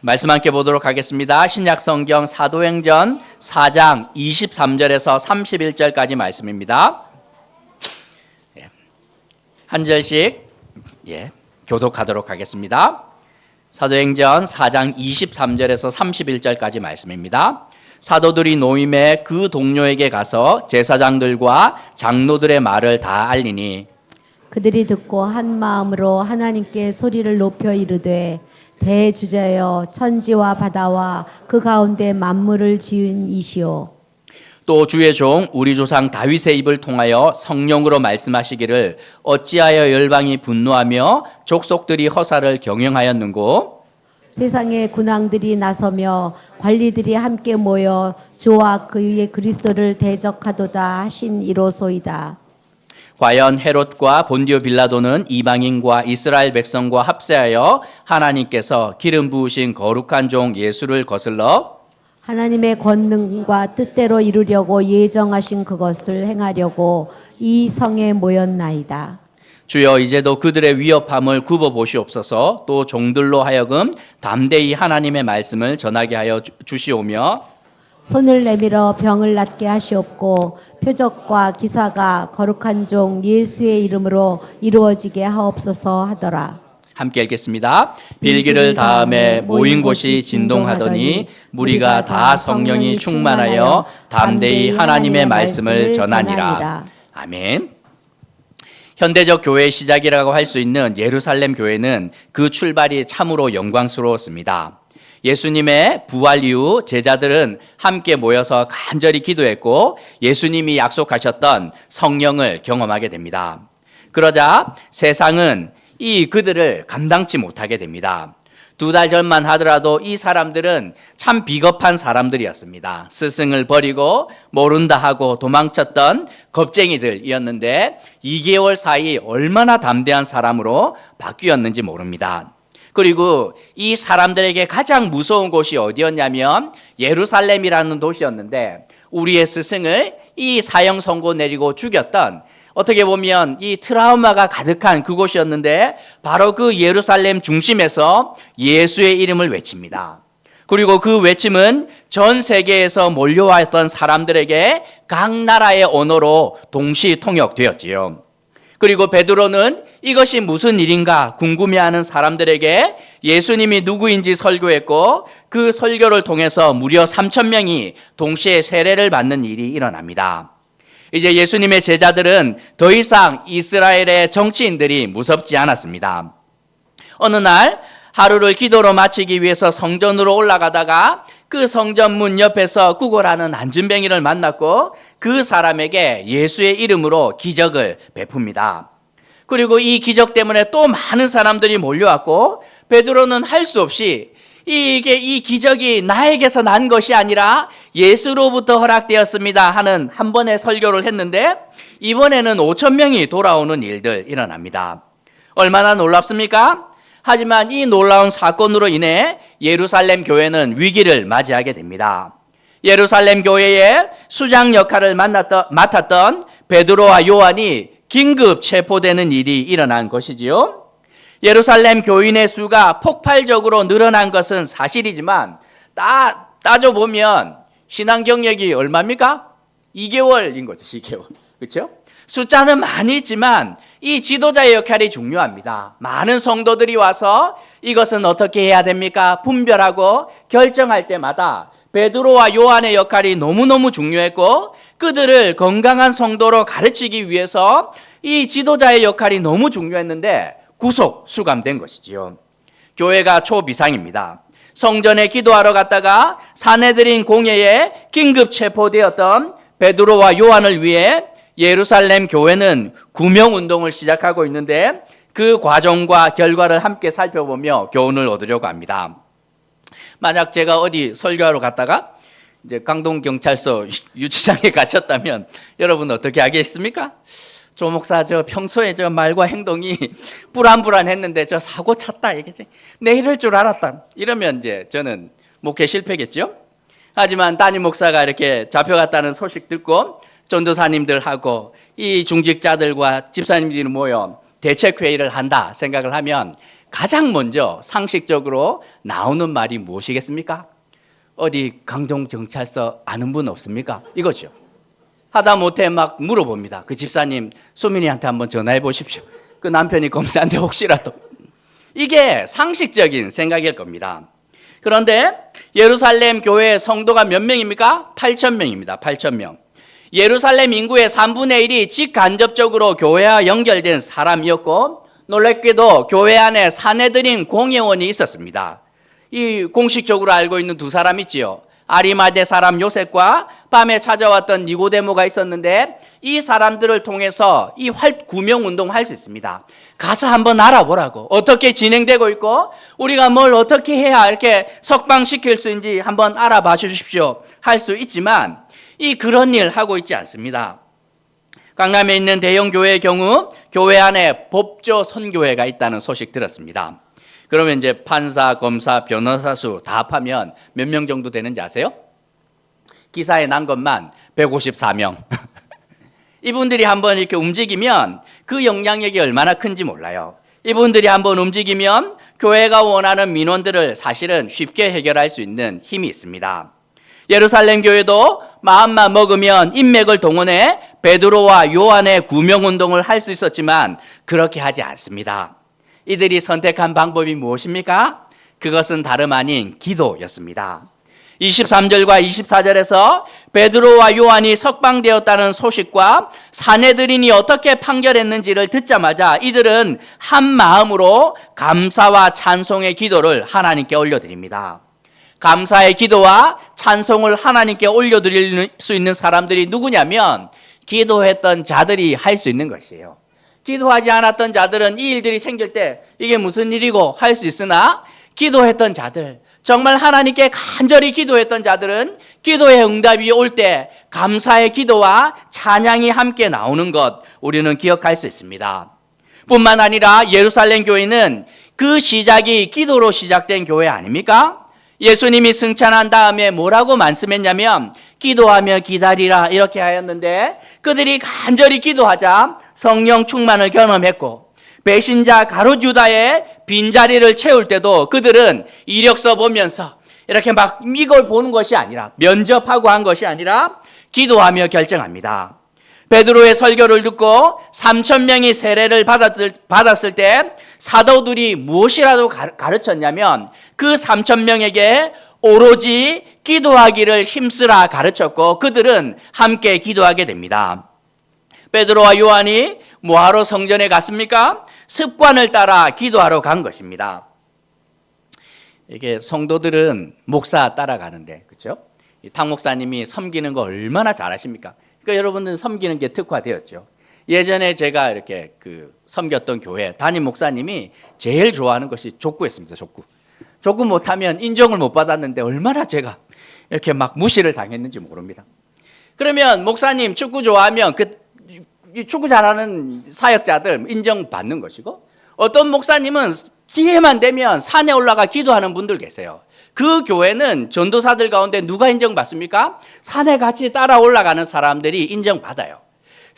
말씀 함께 보도록 하겠습니다. 신약성경 사도행전 4장 23절에서 31절까지 말씀입니다. 한 절씩 교독하도록 하겠습니다. 사도행전 4장 23절에서 31절까지 말씀입니다. 사도들이 노임에 그 동료에게 가서 제사장들과 장로들의 말을 다 알리니 그들이 듣고 한 마음으로 하나님께 소리를 높여 이르되 대주자여 천지와 바다와 그 가운데 만물을 지은 이시오. 또 주의 종 우리 조상 다윗의 입을 통하여 성령으로 말씀하시기를 어찌하여 열방이 분노하며 족속들이 허사를 경영하였는고 세상의 군왕들이 나서며 관리들이 함께 모여 주와 그의 그리스도를 대적하도다 하신 이로소이다. 과연 헤롯과 본디오 빌라도는 이방인과 이스라엘 백성과 합세하여 하나님께서 기름 부으신 거룩한 종 예수를 거슬러 하나님의 권능과 뜻대로 이루려고 예정하신 그것을 행하려고 이 성에 모였나이다. 주여 이제도 그들의 위협함을 굽어 보시옵소서. 또 종들로 하여금 담대히 하나님의 말씀을 전하게 하여 주시오며 손을 내밀어 병을 낫게 하시옵고 표적과 기사가 거룩한 종 예수의 이름으로 이루어지게 하옵소서 하더라. 함께 읽겠습니다. 빌기를 다음에 모인 곳이 진동하더니 무리가 다 성령이 충만하여 담대히 하나님의 말씀을 전하니라. 아멘. 현대적 교회의 시작이라고 할 수 있는 예루살렘 교회는 그 출발이 참으로 영광스러웠습니다. 예수님의 부활 이후 제자들은 함께 모여서 간절히 기도했고 예수님이 약속하셨던 성령을 경험하게 됩니다. 그러자 세상은 그들을 감당치 못하게 됩니다. 2달 전만 하더라도 이 사람들은 참 비겁한 사람들이었습니다. 스승을 버리고 모른다 하고 도망쳤던 겁쟁이들이었는데 2개월 사이 얼마나 담대한 사람으로 바뀌었는지 모릅니다. 그리고 이 사람들에게 가장 무서운 곳이 어디였냐면 예루살렘이라는 도시였는데 우리의 스승을 이 사형 선고 내리고 죽였던 어떻게 보면 이 트라우마가 가득한 그곳이었는데 바로 그 예루살렘 중심에서 예수의 이름을 외칩니다. 그리고 그 외침은 전 세계에서 몰려왔던 사람들에게 각 나라의 언어로 동시 통역되었지요. 그리고 베드로는 이것이 무슨 일인가 궁금해하는 사람들에게 예수님이 누구인지 설교했고 그 설교를 통해서 무려 3,000명이 동시에 세례를 받는 일이 일어납니다. 이제 예수님의 제자들은 더 이상 이스라엘의 정치인들이 무섭지 않았습니다. 어느 날 하루를 기도로 마치기 위해서 성전으로 올라가다가 그 성전 문 옆에서 구걸하는 안진뱅이를 만났고 그 사람에게 예수의 이름으로 기적을 베풉니다. 그리고 이 기적 때문에 또 많은 사람들이 몰려왔고 베드로는 할 수 없이 이 기적이 나에게서 난 것이 아니라 예수로부터 허락되었습니다 하는 한 번의 설교를 했는데 이번에는 5,000명이 돌아오는 일들 일어납니다. 얼마나 놀랍습니까? 하지만 이 놀라운 사건으로 인해 예루살렘 교회는 위기를 맞이하게 됩니다. 예루살렘 교회의 수장 역할을 맡았던 베드로와 요한이 긴급 체포되는 일이 일어난 것이지요. 예루살렘 교인의 수가 폭발적으로 늘어난 것은 사실이지만 따져보면 신앙 경력이 얼마입니까? 2개월인 거죠. 2개월. 그렇죠? 숫자는 많이 있지만 이 지도자의 역할이 중요합니다. 많은 성도들이 와서 이것은 어떻게 해야 됩니까? 분별하고 결정할 때마다 베드로와 요한의 역할이 너무너무 중요했고 그들을 건강한 성도로 가르치기 위해서 이 지도자의 역할이 너무 중요했는데 구속 수감된 것이지요. 교회가 초비상입니다. 성전에 기도하러 갔다가 사내들인 공회에 긴급 체포되었던 베드로와 요한을 위해 예루살렘 교회는 구명운동을 시작하고 있는데 그 과정과 결과를 함께 살펴보며 교훈을 얻으려고 합니다. 만약 제가 어디 설교하러 갔다가 이제 강동경찰서 유치장에 갇혔다면 여러분 어떻게 하겠습니까? 조 목사 저 평소에 저 말과 행동이 불안불안했는데 저 사고 쳤다 이게지. 내 이럴 줄 알았다. 이러면 이제 저는 목회 실패겠죠. 하지만 담임 목사가 이렇게 잡혀갔다는 소식 듣고 전도사님들하고 이 중직자들과 집사님들이 모여 대책회의를 한다 생각을 하면 가장 먼저 상식적으로 나오는 말이 무엇이겠습니까? 어디 강동경찰서 아는 분 없습니까? 이거죠. 하다못해 막 물어봅니다. 그 집사님 수민이한테 한번 전화해 보십시오. 그 남편이 검사인데 혹시라도. 이게 상식적인 생각일 겁니다. 그런데 예루살렘 교회 성도가 몇 명입니까? 8,000명입니다. 8,000명. 예루살렘 인구의 3분의 1이 직간접적으로 교회와 연결된 사람이었고, 놀랍게도 교회 안에 사내들인 공회원이 있었습니다. 이 공식적으로 알고 있는 두 사람 있지요. 아리마대 사람 요셉과 밤에 찾아왔던 니고데모가 있었는데, 이 사람들을 통해서 이 구명운동을 할 수 있습니다. 가서 한번 알아보라고. 어떻게 진행되고 있고 우리가 뭘 어떻게 해야 이렇게 석방시킬 수 있는지 한번 알아봐 주십시오 할 수 있지만, 이 그런 일 하고 있지 않습니다. 강남에 있는 대형 교회의 경우 교회 안에 법조 선교회가 있다는 소식 들었습니다. 그러면 이제 판사, 검사, 변호사 수 다 합하면 몇 명 정도 되는지 아세요? 기사에 난 것만 154명. 이분들이 한번 이렇게 움직이면 그 영향력이 얼마나 큰지 몰라요. 이분들이 한번 움직이면 교회가 원하는 민원들을 사실은 쉽게 해결할 수 있는 힘이 있습니다. 예루살렘 교회도 마음만 먹으면 인맥을 동원해 베드로와 요한의 구명운동을 할 수 있었지만 그렇게 하지 않습니다. 이들이 선택한 방법이 무엇입니까? 그것은 다름 아닌 기도였습니다. 23절과 24절에서 베드로와 요한이 석방되었다는 소식과 사내들인이 어떻게 판결했는지를 듣자마자 이들은 한 마음으로 감사와 찬송의 기도를 하나님께 올려드립니다. 감사의 기도와 찬송을 하나님께 올려드릴 수 있는 사람들이 누구냐면 기도했던 자들이 할 수 있는 것이에요. 기도하지 않았던 자들은 이 일들이 생길 때 이게 무슨 일이고 할 수 있으나, 기도했던 자들, 정말 하나님께 간절히 기도했던 자들은 기도의 응답이 올 때 감사의 기도와 찬양이 함께 나오는 것 우리는 기억할 수 있습니다. 뿐만 아니라 예루살렘 교회는 그 시작이 기도로 시작된 교회 아닙니까? 예수님이 승천한 다음에 뭐라고 말씀했냐면 기도하며 기다리라 이렇게 하였는데, 그들이 간절히 기도하자 성령 충만을 경험했고, 배신자 가룟 유다의 빈자리를 채울 때도 그들은 이력서 보면서 이렇게 막 이걸 보는 것이 아니라, 면접하고 한 것이 아니라 기도하며 결정합니다. 베드로의 설교를 듣고 3,000명이 세례를 받았을 때 사도들이 무엇이라도 가르쳤냐면 그 3,000명에게 오로지 기도하기를 힘쓰라 가르쳤고, 그들은 함께 기도하게 됩니다. 베드로와 요한이 뭐하러 성전에 갔습니까? 습관을 따라 기도하러 간 것입니다. 이게 성도들은 목사 따라가는데, 그렇죠? 탕 목사님이 섬기는 거 얼마나 잘하십니까? 그러니까 여러분들은 섬기는 게 특화되었죠. 예전에 제가 이렇게 섬겼던 교회 담임 목사님이 제일 좋아하는 것이 족구였습니다. 족구 못하면 인정을 못 받았는데 얼마나 제가 이렇게 막 무시를 당했는지 모릅니다. 그러면 목사님 축구 좋아하면 축구 잘하는 사역자들 인정받는 것이고, 어떤 목사님은 기회만 되면 산에 올라가 기도하는 분들 계세요. 그 교회는 전도사들 가운데 누가 인정받습니까? 산에 같이 따라 올라가는 사람들이 인정받아요.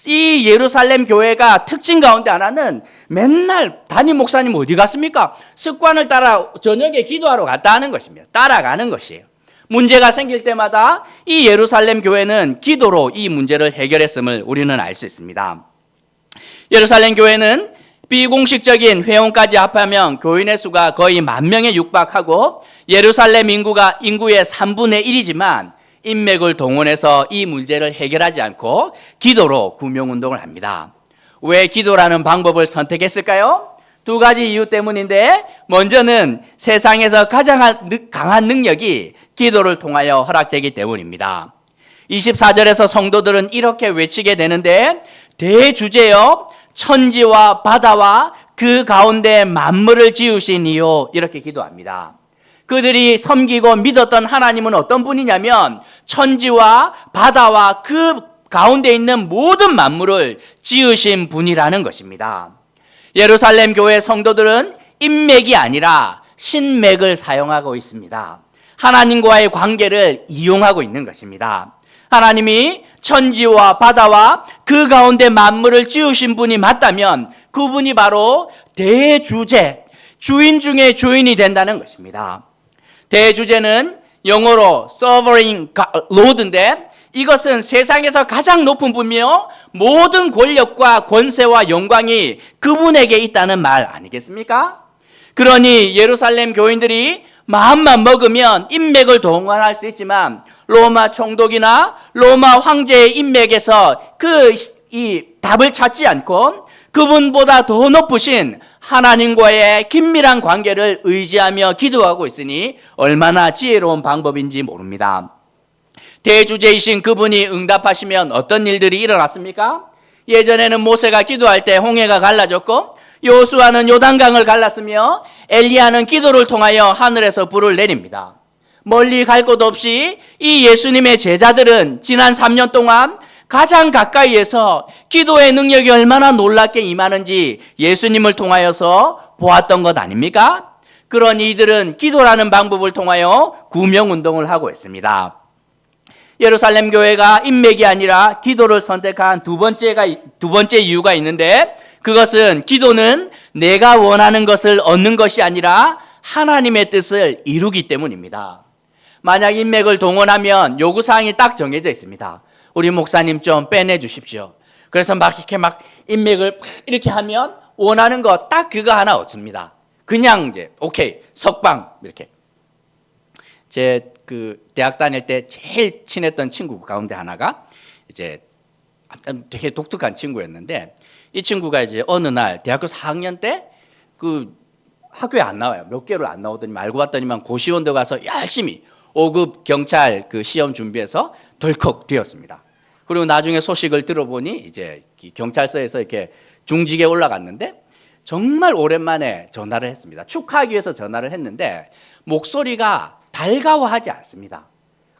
이 예루살렘 교회가 특징 가운데 하나는 맨날 담임 목사님 어디 갔습니까? 습관을 따라 저녁에 기도하러 갔다 하는 것입니다. 따라가는 것이에요. 문제가 생길 때마다 이 예루살렘 교회는 기도로 이 문제를 해결했음을 우리는 알 수 있습니다. 예루살렘 교회는 비공식적인 회원까지 합하면 교인의 수가 거의 10,000명에 육박하고, 예루살렘 인구의 3분의 1이지만 인맥을 동원해서 이 문제를 해결하지 않고 기도로 구명운동을 합니다. 왜 기도라는 방법을 선택했을까요? 두 가지 이유 때문인데, 먼저는 세상에서 가장 강한 능력이 기도를 통하여 허락되기 때문입니다. 24절에서 성도들은 이렇게 외치게 되는데, 대주제여 천지와 바다와 그 가운데 만물을 지으신 이요, 이렇게 기도합니다. 그들이 섬기고 믿었던 하나님은 어떤 분이냐면 천지와 바다와 그 가운데 있는 모든 만물을 지으신 분이라는 것입니다. 예루살렘 교회 성도들은 인맥이 아니라 신맥을 사용하고 있습니다. 하나님과의 관계를 이용하고 있는 것입니다. 하나님이 천지와 바다와 그 가운데 만물을 지으신 분이 맞다면 그분이 바로 대주제, 주인 중에 주인이 된다는 것입니다. 대주제는 영어로 sovereign lord인데 이것은 세상에서 가장 높은 분이며 모든 권력과 권세와 영광이 그분에게 있다는 말 아니겠습니까? 그러니 예루살렘 교인들이 마음만 먹으면 인맥을 동원할 수 있지만 로마 총독이나 로마 황제의 인맥에서 이 답을 찾지 않고 그분보다 더 높으신 하나님과의 긴밀한 관계를 의지하며 기도하고 있으니 얼마나 지혜로운 방법인지 모릅니다. 대주제이신 그분이 응답하시면 어떤 일들이 일어났습니까? 예전에는 모세가 기도할 때 홍해가 갈라졌고 여호수아는 요단강을 갈랐으며 엘리야는 기도를 통하여 하늘에서 불을 내립니다. 멀리 갈 곳 없이 이 예수님의 제자들은 지난 3년 동안 가장 가까이에서 기도의 능력이 얼마나 놀랍게 임하는지 예수님을 통하여서 보았던 것 아닙니까? 그런 이들은 기도라는 방법을 통하여 구명운동을 하고 있습니다. 예루살렘 교회가 인맥이 아니라 기도를 선택한 두 번째 이유가 있는데 그것은 기도는 내가 원하는 것을 얻는 것이 아니라 하나님의 뜻을 이루기 때문입니다. 만약 인맥을 동원하면 요구사항이 딱 정해져 있습니다. 우리 목사님 좀 빼내 주십시오. 그래서 막 이렇게 막 인맥을 이렇게 하면 원하는 거 딱 그거 하나 얻습니다. 그냥 이제 오케이 석방 이렇게. 제 그 대학 다닐 때 제일 친했던 친구 가운데 하나가 이제 되게 독특한 친구였는데 이 친구가 이제 어느 날 대학교 4학년 때 그 학교에 안 나와요. 몇 개월 안 나오더니 알고 봤더니만 고시원도 가서 열심히 5급 경찰 그 시험 준비해서 덜컥 되었습니다. 그리고 나중에 소식을 들어보니 이제 경찰서에서 이렇게 중직에 올라갔는데 정말 오랜만에 전화를 했습니다. 축하하기 위해서 전화를 했는데 목소리가 달가워하지 않습니다.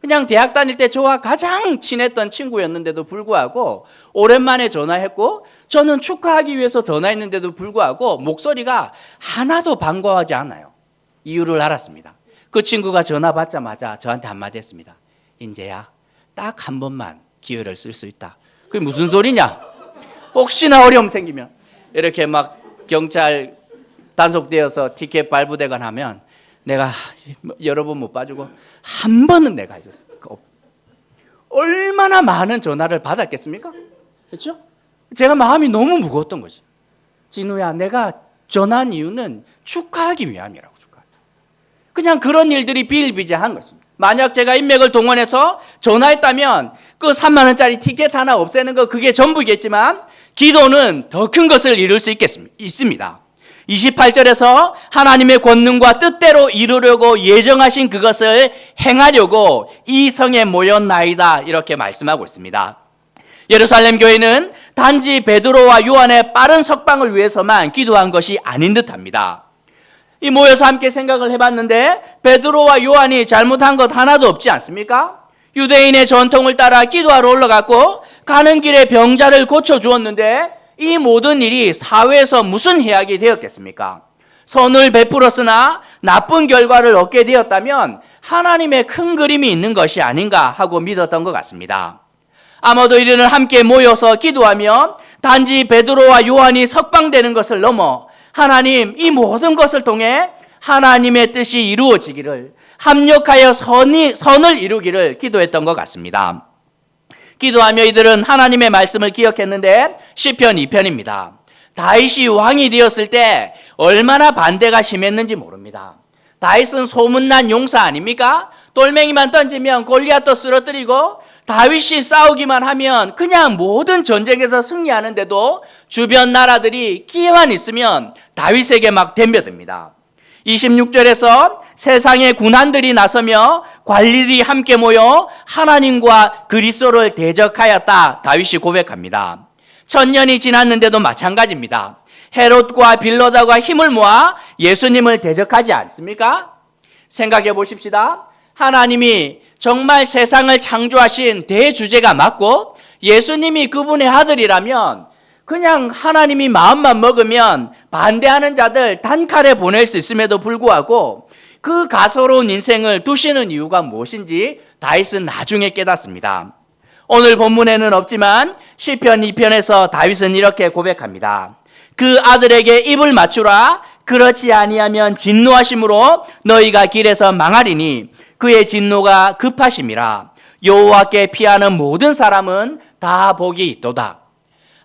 그냥 대학 다닐 때 저와 가장 친했던 친구였는데도 불구하고 오랜만에 전화했고 저는 축하하기 위해서 전화했는데도 불구하고 목소리가 하나도 반가워하지 않아요. 이유를 알았습니다. 그 친구가 전화 받자마자 저한테 한마디 했습니다. 인재야, 딱 한 번만 기회를 쓸 수 있다. 그게 무슨 소리냐? 혹시나 어려움 생기면 이렇게 막 경찰 단속되어서 티켓 발부되거나 하면 내가 여러 번 못 봐주고 한 번은 내가 있었어. 얼마나 많은 전화를 받았겠습니까? 그렇죠? 제가 마음이 너무 무거웠던 거지. 진우야, 내가 전화한 이유는 축하하기 위함이라고. 그냥 그런 일들이 비일비재한 것입니다. 만약 제가 인맥을 동원해서 전화했다면 그 3만 원짜리 티켓 하나 없애는 거 그게 전부겠지만 기도는 더 큰 것을 이룰 수 있습니다. 28절에서 하나님의 권능과 뜻대로 이루려고 예정하신 그것을 행하려고 이 성에 모였나이다 이렇게 말씀하고 있습니다. 예루살렘 교회는 단지 베드로와 요한의 빠른 석방을 위해서만 기도한 것이 아닌 듯합니다. 이 모여서 함께 생각을 해봤는데 베드로와 요한이 잘못한 것 하나도 없지 않습니까? 유대인의 전통을 따라 기도하러 올라갔고 가는 길에 병자를 고쳐주었는데 이 모든 일이 사회에서 무슨 해악이 되었겠습니까? 선을 베풀었으나 나쁜 결과를 얻게 되었다면 하나님의 큰 그림이 있는 것이 아닌가 하고 믿었던 것 같습니다. 아마도 이들은 함께 모여서 기도하며 단지 베드로와 요한이 석방되는 것을 넘어 하나님 이 모든 것을 통해 하나님의 뜻이 이루어지기를 합력하여 선을 이루기를 기도했던 것 같습니다. 기도하며 이들은 하나님의 말씀을 기억했는데 시편 2편입니다. 다윗이 왕이 되었을 때 얼마나 반대가 심했는지 모릅니다. 다윗은 소문난 용사 아닙니까? 돌멩이만 던지면 골리앗도 쓰러뜨리고 다윗이 싸우기만 하면 그냥 모든 전쟁에서 승리하는데도 주변 나라들이 기회만 있으면 다윗에게 막 덤벼듭니다. 26절에서 세상의 군한들이 나서며 관리들이 함께 모여 하나님과 그리스도를 대적하였다 다윗이 고백합니다. 1000년이 지났는데도 마찬가지입니다. 헤롯과 빌로다가 힘을 모아 예수님을 대적하지 않습니까? 생각해 보십시다. 하나님이 정말 세상을 창조하신 대주제가 맞고 예수님이 그분의 아들이라면 그냥 하나님이 마음만 먹으면 반대하는 자들 단칼에 보낼 수 있음에도 불구하고 그 가소로운 인생을 두시는 이유가 무엇인지 다윗은 나중에 깨닫습니다. 오늘 본문에는 없지만 시편 2편에서 다윗은 이렇게 고백합니다. 그 아들에게 입을 맞추라. 그렇지 아니하면 진노하심으로 너희가 길에서 망하리니 그의 진노가 급하심이라. 여호와께 피하는 모든 사람은 다 복이 있도다.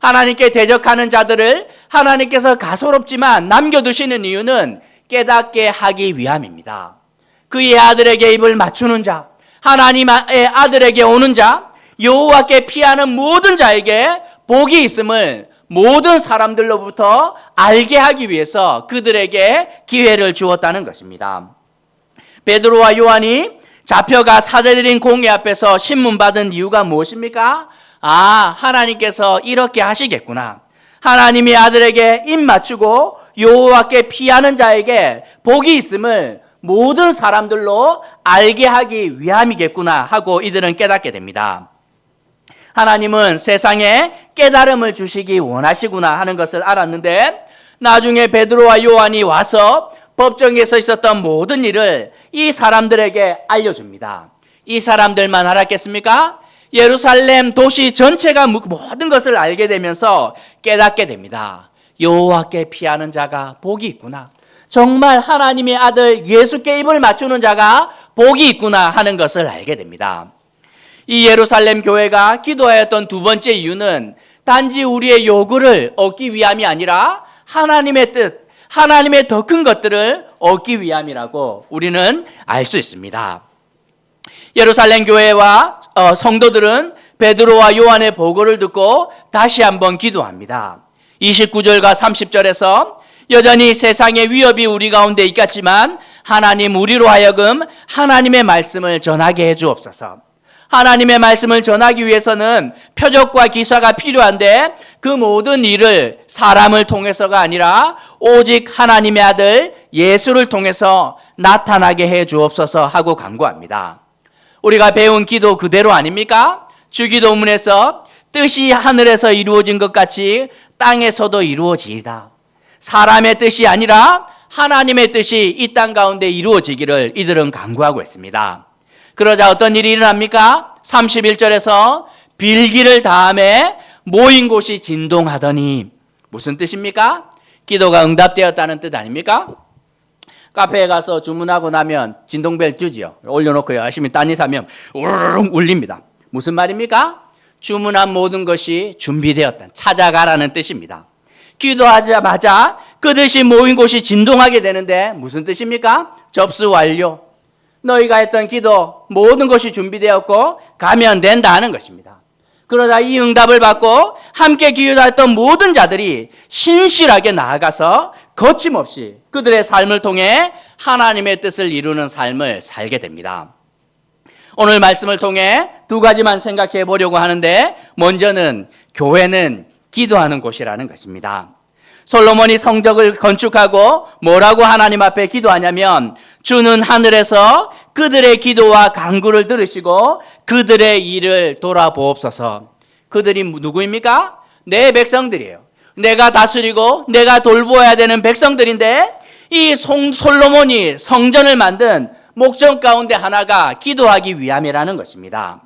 하나님께 대적하는 자들을 하나님께서 가소롭지만 남겨두시는 이유는 깨닫게 하기 위함입니다. 그의 아들에게 입을 맞추는 자, 하나님의 아들에게 오는 자, 여호와께 피하는 모든 자에게 복이 있음을 모든 사람들로부터 알게 하기 위해서 그들에게 기회를 주었다는 것입니다. 베드로와 요한이 잡혀가 사대들인 공회 앞에서 신문받은 이유가 무엇입니까? 하나님께서 이렇게 하시겠구나. 하나님의 아들에게 입 맞추고 여호와께 피하는 자에게 복이 있음을 모든 사람들로 알게 하기 위함이겠구나 하고 이들은 깨닫게 됩니다. 하나님은 세상에 깨달음을 주시기 원하시구나 하는 것을 알았는데 나중에 베드로와 요한이 와서 법정에서 있었던 모든 일을 이 사람들에게 알려줍니다. 이 사람들만 알았겠습니까? 예루살렘 도시 전체가 모든 것을 알게 되면서 깨닫게 됩니다. 여호와께 피하는 자가 복이 있구나. 정말 하나님의 아들 예수께 입을 맞추는 자가 복이 있구나 하는 것을 알게 됩니다. 이 예루살렘 교회가 기도하였던 두 번째 이유는 단지 우리의 요구를 얻기 위함이 아니라 하나님의 뜻, 하나님의 더 큰 것들을 얻기 위함이라고 우리는 알 수 있습니다. 예루살렘 교회와 성도들은 베드로와 요한의 보고를 듣고 다시 한번 기도합니다. 29절과 30절에서 여전히 세상의 위협이 우리 가운데 있겠지만 하나님 우리로 하여금 하나님의 말씀을 전하게 해 주옵소서. 하나님의 말씀을 전하기 위해서는 표적과 기사가 필요한데 그 모든 일을 사람을 통해서가 아니라 오직 하나님의 아들 예수를 통해서 나타나게 해 주옵소서 하고 간구합니다. 우리가 배운 기도 그대로 아닙니까? 주기도문에서 뜻이 하늘에서 이루어진 것 같이 땅에서도 이루어지이다. 사람의 뜻이 아니라 하나님의 뜻이 이 땅 가운데 이루어지기를 이들은 간구하고 있습니다. 그러자 어떤 일이 일어납니까? 31절에서 빌기를 다함에 모인 곳이 진동하더니 무슨 뜻입니까? 기도가 응답되었다는 뜻 아닙니까? 카페에 가서 주문하고 나면 진동벨 주지요. 올려놓고 열심히 딴짓하면 우르르 울립니다. 무슨 말입니까? 주문한 모든 것이 준비되었다. 찾아가라는 뜻입니다. 기도하자마자 그 뜻이 모인 곳이 진동하게 되는데 무슨 뜻입니까? 접수 완료. 너희가 했던 기도 모든 것이 준비되었고 가면 된다 하는 것입니다. 그러자 이 응답을 받고 함께 기도했던 모든 자들이 신실하게 나아가서 거침없이 그들의 삶을 통해 하나님의 뜻을 이루는 삶을 살게 됩니다. 오늘 말씀을 통해 두 가지만 생각해 보려고 하는데 먼저는 교회는 기도하는 곳이라는 것입니다. 솔로몬이 성벽을 건축하고 뭐라고 하나님 앞에 기도하냐면 주는 하늘에서 그들의 기도와 간구를 들으시고 그들의 일을 돌아보옵소서. 그들이 누구입니까? 내 백성들이에요. 내가 다스리고 내가 돌보아야 되는 백성들인데 이 솔로몬이 성전을 만든 목적 가운데 하나가 기도하기 위함이라는 것입니다.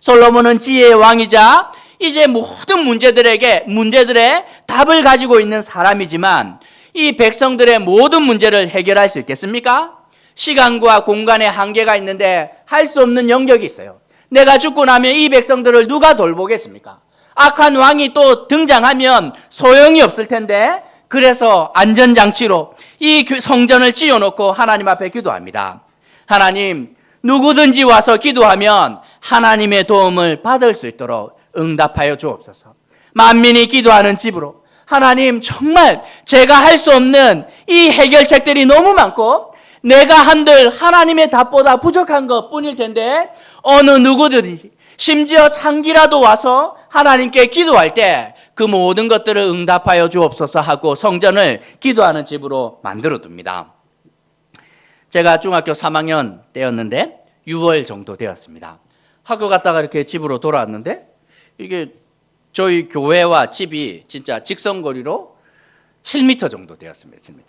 솔로몬은 지혜의 왕이자 이제 모든 문제들의 답을 가지고 있는 사람이지만 이 백성들의 모든 문제를 해결할 수 있겠습니까? 시간과 공간의 한계가 있는데 할 수 없는 영역이 있어요. 내가 죽고 나면 이 백성들을 누가 돌보겠습니까? 악한 왕이 또 등장하면 소용이 없을 텐데 그래서 안전장치로 이 성전을 지어놓고 하나님 앞에 기도합니다. 하나님, 누구든지 와서 기도하면 하나님의 도움을 받을 수 있도록 응답하여 주옵소서. 만민이 기도하는 집으로 하나님 정말 제가 할 수 없는 이 해결책들이 너무 많고 내가 한들 하나님의 답보다 부족한 것 뿐일 텐데 어느 누구든지 심지어 창기라도 와서 하나님께 기도할 때 그 모든 것들을 응답하여 주옵소서 하고 성전을 기도하는 집으로 만들어 둡니다. 제가 중학교 3학년 때였는데 6월 정도 되었습니다. 학교 갔다가 이렇게 집으로 돌아왔는데 이게 저희 교회와 집이 진짜 직선거리로 7m 정도 되었습니다. 7m.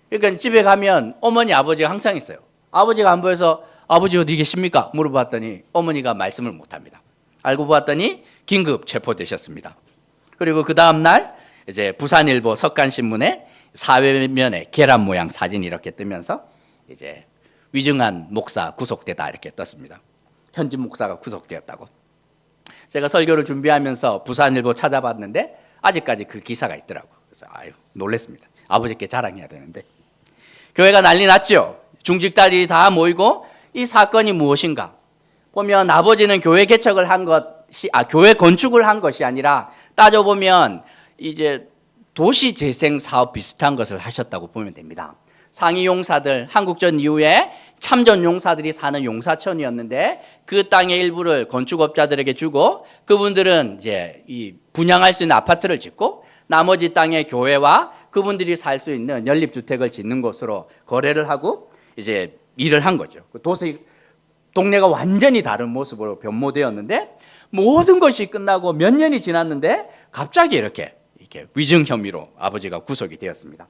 그러니까 집에 가면 어머니 아버지가 항상 있어요. 아버지가 안 보여서 아버지 어디 계십니까? 물어봤더니 어머니가 말씀을 못합니다. 알고 보았더니 긴급 체포되셨습니다. 그리고 그 다음 날 이제 부산일보 석간신문에 사회면에 계란 모양 사진이 이렇게 뜨면서 이제 위증한 목사 구속되다 이렇게 떴습니다. 현직 목사가 구속되었다고. 제가 설교를 준비하면서 부산일보 찾아봤는데 아직까지 그 기사가 있더라고. 그래서 아유 놀랬습니다. 아버지께 자랑해야 되는데 교회가 난리 났죠. 중직자들이 다 모이고 이 사건이 무엇인가 보면 아버지는 교회 개척을 한 것이 교회 건축을 한 것이 아니라 따져보면 이제 도시 재생 사업 비슷한 것을 하셨다고 보면 됩니다. 상위 용사들 한국전 이후에 참전 용사들이 사는 용사촌이었는데 그 땅의 일부를 건축업자들에게 주고 그분들은 이제 이 분양할 수 있는 아파트를 짓고 나머지 땅에 교회와 그분들이 살 수 있는 연립주택을 짓는 곳으로 거래를 하고 이제 일을 한 거죠. 동네가 완전히 다른 모습으로 변모되었는데 모든 것이 끝나고 몇 년이 지났는데 갑자기 이렇게 위증 혐의로 아버지가 구속이 되었습니다.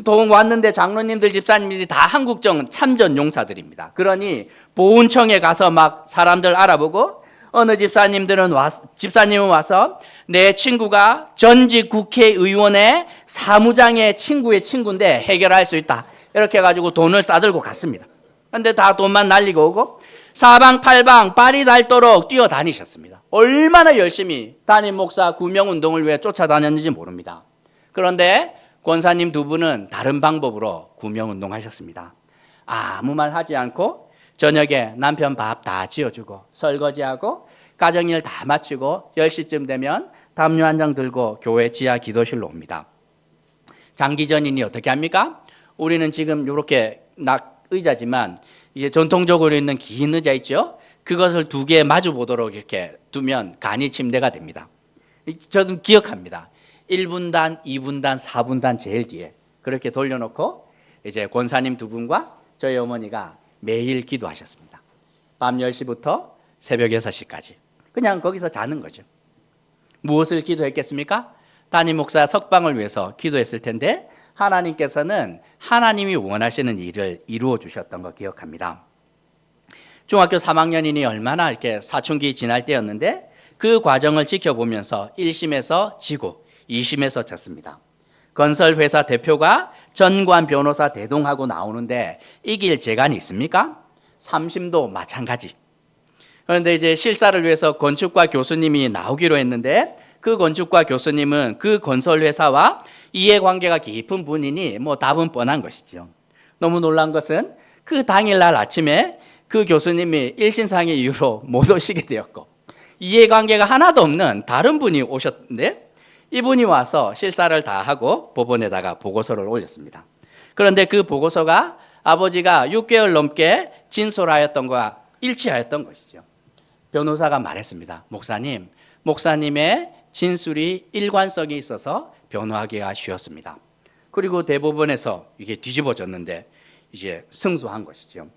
돈 왔는데 장로님들, 집사님들이 다 한국정 참전 용사들입니다. 그러니 보훈청에 가서 막 사람들 알아보고 어느 집사님은 와서 내 친구가 전직 국회의원의 사무장의 친구의 친구인데 해결할 수 있다. 이렇게 해가지고 돈을 싸들고 갔습니다. 그런데 다 돈만 날리고 오고 사방팔방 발이 닳도록 뛰어다니셨습니다. 얼마나 열심히 담임 목사 구명운동을 위해 쫓아다녔는지 모릅니다. 그런데 권사님 두 분은 다른 방법으로 구명운동하셨습니다. 아무 말 하지 않고 저녁에 남편 밥 다 지어주고 설거지하고 가정일 다 마치고 10시쯤 되면 담요 한 장 들고 교회 지하 기도실로 옵니다. 장기전인이 어떻게 합니까? 우리는 지금 이렇게 의자지만 이게 전통적으로 있는 긴 의자 있죠? 그것을 두 개 마주 보도록 이렇게 두면 간이 침대가 됩니다. 저는 기억합니다. 1분단, 2분단, 4분단 제일 뒤에 그렇게 돌려놓고 이제 권사님 두 분과 저희 어머니가 매일 기도하셨습니다. 밤 10시부터 새벽 6시까지 그냥 거기서 자는 거죠. 무엇을 기도했겠습니까? 담임 목사 석방을 위해서 기도했을 텐데 하나님께서는 하나님이 원하시는 일을 이루어 주셨던 거 기억합니다. 중학교 3학년이니 얼마나 이렇게 사춘기 지날 때였는데 그 과정을 지켜보면서 1심에서 지고 2심에서 졌습니다. 건설회사 대표가 전관 변호사 대동하고 나오는데 이길 재간이 있습니까? 3심도 마찬가지. 그런데 이제 실사를 위해서 건축과 교수님이 나오기로 했는데 그 건축과 교수님은 그 건설회사와 이해관계가 깊은 분이니 뭐 답은 뻔한 것이죠. 너무 놀란 것은 그 당일날 아침에 그 교수님이 일신상의 이유로 못 오시게 되었고 이해관계가 하나도 없는 다른 분이 오셨는데 이분이 와서 실사를 다 하고 법원에다가 보고서를 올렸습니다. 그런데 그 보고서가 아버지가 6개월 넘게 진술하였던 것과 일치하였던 것이죠. 변호사가 말했습니다. 목사님의 진술이 일관성이 있어서 변호하기가 쉬웠습니다. 그리고 대법원에서 이게 뒤집어졌는데 이제 승소한 것이죠.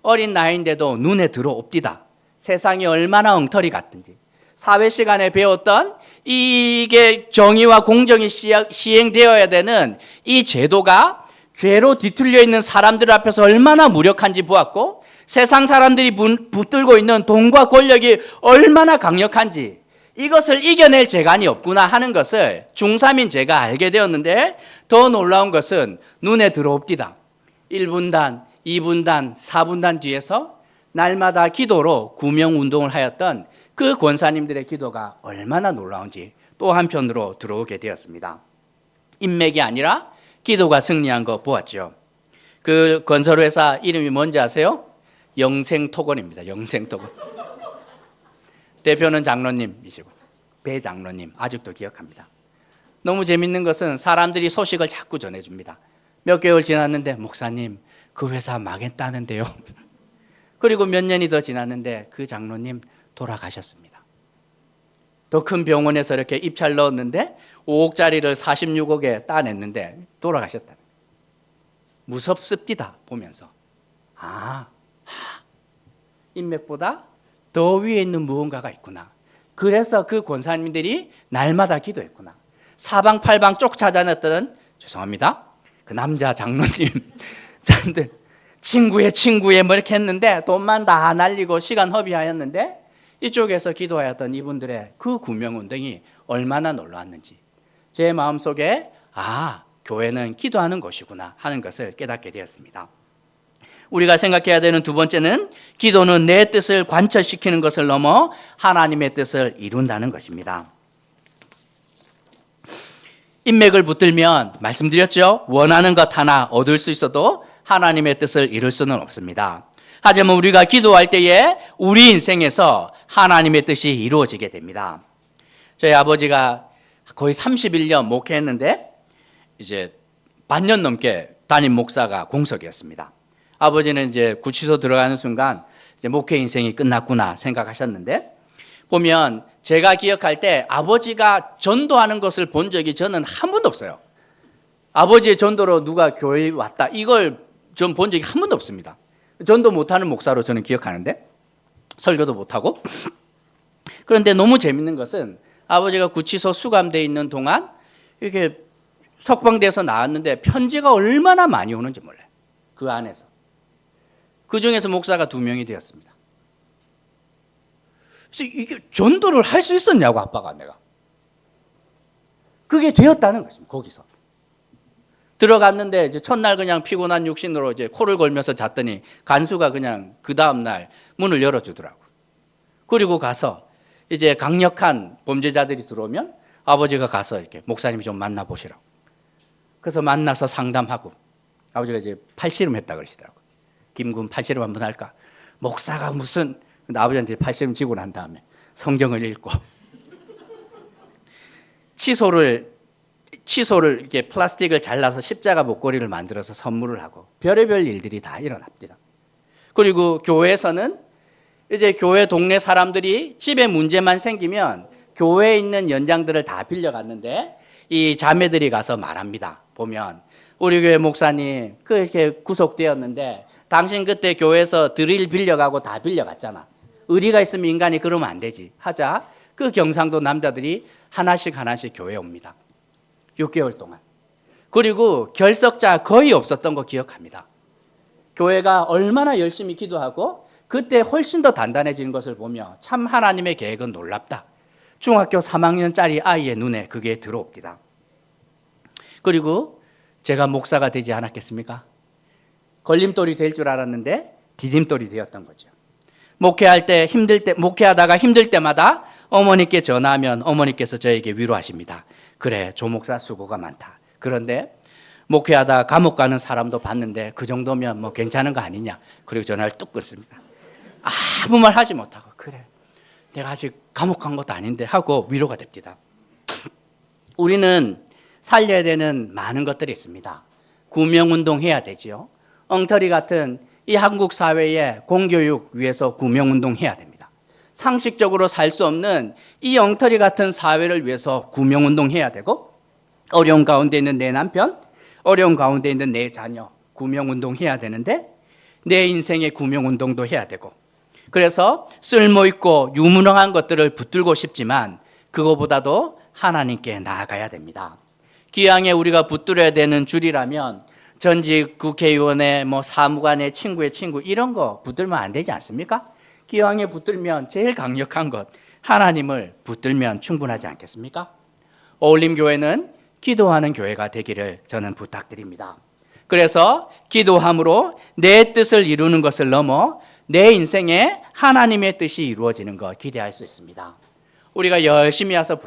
어린 나이인데도 눈에 들어옵디다. 세상이 얼마나 엉터리 같은지. 사회 시간에 배웠던 이게 정의와 공정이 시행되어야 되는 이 제도가 죄로 뒤틀려 있는 사람들 앞에서 얼마나 무력한지 보았고 세상 사람들이 붙들고 있는 돈과 권력이 얼마나 강력한지 이것을 이겨낼 재간이 없구나 하는 것을 중3인 제가 알게 되었는데 더 놀라운 것은 눈에 들어옵디다. 1분단, 2분단, 4분단 뒤에서 날마다 기도로 구명운동을 하였던 그 권사님들의 기도가 얼마나 놀라운지 또 한편으로 들어오게 되었습니다. 인맥이 아니라 기도가 승리한 거 보았죠. 그 건설회사 이름이 뭔지 아세요? 영생토건입니다. 영생토건. 대표는 장로님이시고 배 장로님 아직도 기억합니다. 너무 재밌는 것은 사람들이 소식을 자꾸 전해줍니다. 몇 개월 지났는데 목사님 그 회사 망했다는데요. 그리고 몇 년이 더 지났는데 그 장로님 돌아가셨습니다. 더 큰 병원에서 이렇게 입찰 넣었는데 5억짜리를 46억에 따냈는데 돌아가셨다. 무섭습니다. 보면서 인맥보다 더 위에 있는 무언가가 있구나. 그래서 그 권사님들이 날마다 기도했구나. 사방팔방 쪽 찾아냈던 죄송합니다. 그 남자 장로님 사람들 친구의 뭐 이렇게 했는데 돈만 다 날리고 시간 허비하였는데 이쪽에서 기도하였던 이분들의 그 구명운동이 얼마나 놀라웠는지 제 마음속에 교회는 기도하는 곳이구나 하는 것을 깨닫게 되었습니다. 우리가 생각해야 되는 두 번째는 기도는 내 뜻을 관철시키는 것을 넘어 하나님의 뜻을 이룬다는 것입니다. 인맥을 붙들면 말씀드렸죠. 원하는 것 하나 얻을 수 있어도 하나님의 뜻을 이룰 수는 없습니다. 하지만 우리가 기도할 때에 우리 인생에서 하나님의 뜻이 이루어지게 됩니다. 저희 아버지가 거의 31년 목회했는데 이제 반년 넘게 담임 목사가 공석이었습니다. 아버지는 이제 구치소 들어가는 순간 이제 목회 인생이 끝났구나 생각하셨는데, 보면 제가 기억할 때 아버지가 전도하는 것을 본 적이 저는 한 번도 없어요. 아버지의 전도로 누가 교회에 왔다 이걸 전 본 적이 한 번도 없습니다. 전도 못하는 목사로 저는 기억하는데, 설교도 못하고. 그런데 너무 재밌는 것은 아버지가 구치소 수감되어 있는 동안 이렇게 석방돼서 나왔는데 편지가 얼마나 많이 오는지 몰라요. 그 안에서. 그 중에서 목사가 2명이 되었습니다. 그래서 이게 전도를 할 수 있었냐고, 아빠가 내가. 그게 되었다는 것입니다. 거기서. 들어갔는데 이제 첫날 그냥 피곤한 육신으로 이제 코를 골면서 잤더니 간수가 그냥 그 다음날 문을 열어주더라고. 그리고 가서 이제 강력한 범죄자들이 들어오면 아버지가 가서 이렇게 목사님 좀 만나보시라고. 그래서 만나서 상담하고, 아버지가 이제 팔씨름 했다 그러시더라고. 김군 팔씨름 한번 할까? 목사가 무슨, 아버지한테 팔씨름 지고 난 다음에 성경을 읽고 칫솔을 이렇게 플라스틱을 잘라서 십자가 목걸이를 만들어서 선물을 하고 별의별 일들이 다 일어납니다. 그리고 교회에서는 이제 교회 동네 사람들이 집에 문제만 생기면 교회에 있는 연장들을 다 빌려갔는데 이 자매들이 가서 말합니다. 보면 우리 교회 목사님 그렇게 구속되었는데 당신 그때 교회에서 드릴 빌려가고 다 빌려갔잖아. 의리가 있으면 인간이 그러면 안 되지 하자 그 경상도 남자들이 하나씩 교회에 옵니다. 6개월 동안. 그리고 결석자 거의 없었던 거 기억합니다. 교회가 얼마나 열심히 기도하고 그때 훨씬 더 단단해지는 것을 보며 참 하나님의 계획은 놀랍다. 중학교 3학년짜리 아이의 눈에 그게 들어옵니다. 그리고 제가 목사가 되지 않았겠습니까? 걸림돌이 될 줄 알았는데 디딤돌이 되었던 거죠. 목회하다가 힘들 때마다 어머니께 전화하면 어머니께서 저에게 위로하십니다. 그래, 조 목사 수고가 많다. 그런데 목회하다 감옥 가는 사람도 봤는데 그 정도면 뭐 괜찮은 거 아니냐. 그리고 전화를 뚝 끊습니다. 아무 말 하지 못하고 그래, 내가 아직 감옥 간 것도 아닌데 하고 위로가 됩니다. 우리는 살려야 되는 많은 것들이 있습니다. 구명운동 해야 되지요. 엉터리 같은 이 한국 사회의 공교육 위해서 구명운동 해야 됩니다. 상식적으로 살 수 없는 이 엉터리 같은 사회를 위해서 구명운동 해야 되고, 어려운 가운데 있는 내 남편, 어려운 가운데 있는 내 자녀 구명운동 해야 되는데 내 인생의 구명운동도 해야 되고, 그래서 쓸모있고 유무능한 것들을 붙들고 싶지만 그거보다도 하나님께 나아가야 됩니다. 기왕에 우리가 붙들어야 되는 줄이라면 전직 국회의원의 사무관의 친구의 친구 이런 거 붙들면 안 되지 않습니까? 기왕에 붙들면 제일 강력한 것 하나님을 붙들면 충분하지 않겠습니까? 어울림교회는 기도하는 교회가 되기를 저는 부탁드립니다. 그래서 기도함으로 내 뜻을 이루는 것을 넘어 내 인생에 하나님의 뜻이 이루어지는 것 기대할 수 있습니다. 우리가 열심히 와서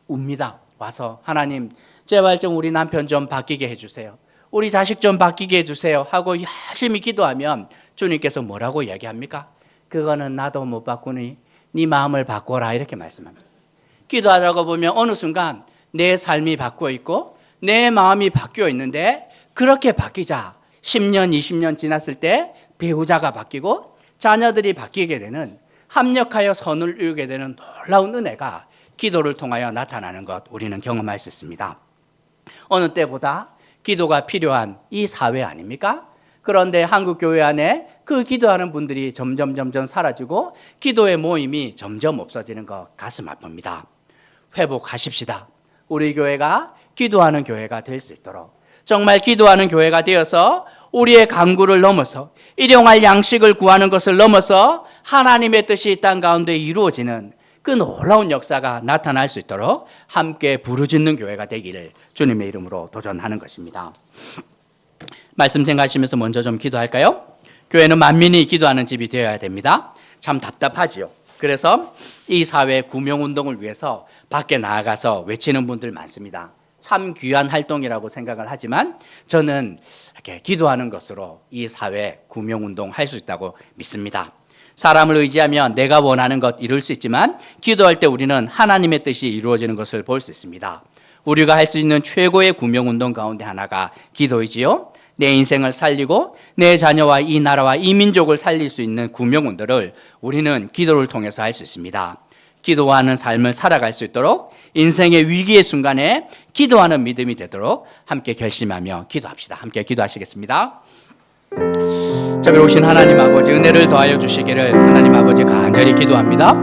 웁니다. 와서 하나님 제발 좀 우리 남편 좀 바뀌게 해주세요. 우리 자식 좀 바뀌게 해주세요 하고 열심히 기도하면 주님께서 뭐라고 이야기합니까? 그거는 나도 못 바꾸니 네 마음을 바꿔라 이렇게 말씀합니다. 기도하다가 보면 어느 순간 내 삶이 바뀌어 있고 내 마음이 바뀌어 있는데, 그렇게 바뀌자 10년 20년 지났을 때 배우자가 바뀌고 자녀들이 바뀌게 되는, 합력하여 선을 이루게 되는 놀라운 은혜가 기도를 통하여 나타나는 것 우리는 경험할 수 있습니다. 어느 때보다 기도가 필요한 이 사회 아닙니까? 그런데 한국 교회 안에 그 기도하는 분들이 점점 사라지고 기도의 모임이 점점 없어지는 것 가슴 아픕니다. 회복하십시다. 우리 교회가 기도하는 교회가 될 수 있도록, 정말 기도하는 교회가 되어서 우리의 간구를 넘어서 일용할 양식을 구하는 것을 넘어서 하나님의 뜻이 땅 가운데 이루어지는 그 놀라운 역사가 나타날 수 있도록 함께 부르짖는 교회가 되기를 주님의 이름으로 도전하는 것입니다. 말씀 생각하시면서 먼저 좀 기도할까요? 교회는 만민이 기도하는 집이 되어야 됩니다. 참 답답하지요. 그래서 이 사회 구명운동을 위해서 밖에 나아가서 외치는 분들 많습니다. 참 귀한 활동이라고 생각을 하지만 저는 이렇게 기도하는 것으로 이 사회 구명운동 할 수 있다고 믿습니다. 사람을 의지하면 내가 원하는 것 이룰 수 있지만 기도할 때 우리는 하나님의 뜻이 이루어지는 것을 볼 수 있습니다. 우리가 할 수 있는 최고의 구명운동 가운데 하나가 기도이지요. 내 인생을 살리고 내 자녀와 이 나라와 이 민족을 살릴 수 있는 구명운동을 우리는 기도를 통해서 할 수 있습니다. 기도하는 삶을 살아갈 수 있도록 인생의 위기의 순간에 기도하는 믿음이 되도록 함께 결심하며 기도합시다. 함께 기도하시겠습니다. 자비로우신 하나님 아버지, 은혜를 더하여 주시기를 하나님 아버지 간절히 기도합니다.